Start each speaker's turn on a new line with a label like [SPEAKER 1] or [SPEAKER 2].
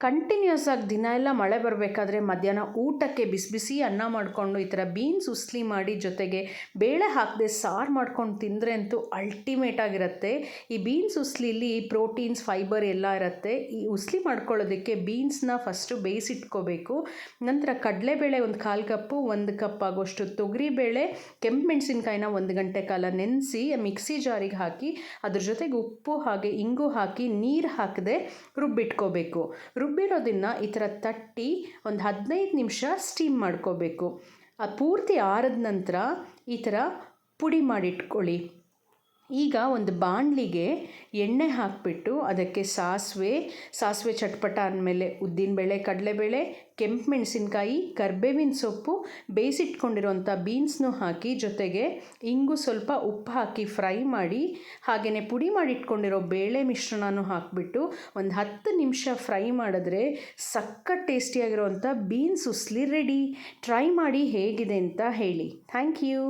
[SPEAKER 1] Continuous ಆಗಿ ದಿನ ಎಲ್ಲ ಮಳೆ ಬರಬೇಕಾದ್ರೆ ಮಧ್ಯಾಹ್ನ ಊಟಕ್ಕೆ ಬಿಸಿ ಬಿಸಿ ಅನ್ನ ಮಾಡಿಕೊಂಡು ಈ ಥರ ಬೀನ್ಸ್ ಉಸ್ಲಿ ಮಾಡಿ ಜೊತೆಗೆ ಬೇಳೆ ಹಾಕದೆ ಸಾರು ಮಾಡ್ಕೊಂಡು ತಿಂದರೆ ಅಂತೂ ಅಲ್ಟಿಮೇಟ್ ಆಗಿರುತ್ತೆ. ಈ ಬೀನ್ಸ್ ಉಸ್ಲಿಲಿ ಪ್ರೋಟೀನ್ಸ್ ಫೈಬರ್ ಎಲ್ಲ ಇರುತ್ತೆ. ಈ ಉಸ್ಲಿ ಮಾಡ್ಕೊಳ್ಳೋದಕ್ಕೆ ಬೀನ್ಸ್ನ ಫಸ್ಟು ಬೇಯಿಸಿಟ್ಕೋಬೇಕು. ನಂತರ ಕಡಲೆಬೇಳೆ ಒಂದು 1/4 ಕಪ್ಪು, 1 ಕಪ್ ಆಗೋಷ್ಟು ತೊಗರಿಬೇಳೆ, ಕೆಂಪು ಮೆಣಸಿನ್ಕಾಯಿನ 1 ಗಂಟೆ ಕಾಲ ನೆನೆಸಿ ಮಿಕ್ಸಿ ಜಾರಿಗೆ ಹಾಕಿ ಅದ್ರ ಜೊತೆಗೆ ಉಪ್ಪು ಹಾಗೆ ಇಂಗು ಹಾಕಿ ನೀರು ಹಾಕದೆ ರುಬ್ಬಿಟ್ಕೋಬೇಕು. ರುಬ್ಬಿರೋದನ್ನು ಈ ಥರ ತಟ್ಟಿ ಒಂದು 15 ನಿಮಿಷ ಸ್ಟೀಮ್ ಮಾಡ್ಕೋಬೇಕು. ಪೂರ್ತಿ ಆರಿದ ನಂತರ ಈ ಥರ ಪುಡಿ ಮಾಡಿಟ್ಕೊಳ್ಳಿ. ಈಗ ಒಂದು ಬಾಣಲಿಗೆ ಎಣ್ಣೆ ಹಾಕಿಬಿಟ್ಟು ಅದಕ್ಕೆ ಸಾಸಿವೆ ಚಟ್ಪಟ ಅಂದಮೇಲೆ ಉದ್ದಿನಬೇಳೆ, ಕಡಲೆಬೇಳೆ, ಕೆಂಪು ಮೆಣಸಿನ್ಕಾಯಿ, ಕರಿಬೇವಿನ ಸೊಪ್ಪು, ಬೇಯಿಸಿಟ್ಕೊಂಡಿರೋಂಥ ಬೀನ್ಸ್ನೂ ಹಾಕಿ ಜೊತೆಗೆ ಇಂಗು ಸ್ವಲ್ಪ ಉಪ್ಪು ಹಾಕಿ ಫ್ರೈ ಮಾಡಿ ಹಾಗೆಯೇ ಪುಡಿ ಮಾಡಿಟ್ಕೊಂಡಿರೋ ಬೇಳೆ ಮಿಶ್ರಣನೂ ಹಾಕಿಬಿಟ್ಟು ಒಂದು 10 ನಿಮಿಷ ಫ್ರೈ ಮಾಡಿದ್ರೆ ಸಖತ್ ಟೇಸ್ಟಿಯಾಗಿರೋವಂಥ ಬೀನ್ಸ್ ಉಸ್ಲಿ ರೆಡಿ. ಟ್ರೈ ಮಾಡಿ ಹೇಗಿದೆ ಅಂತ ಹೇಳಿ. Thank you.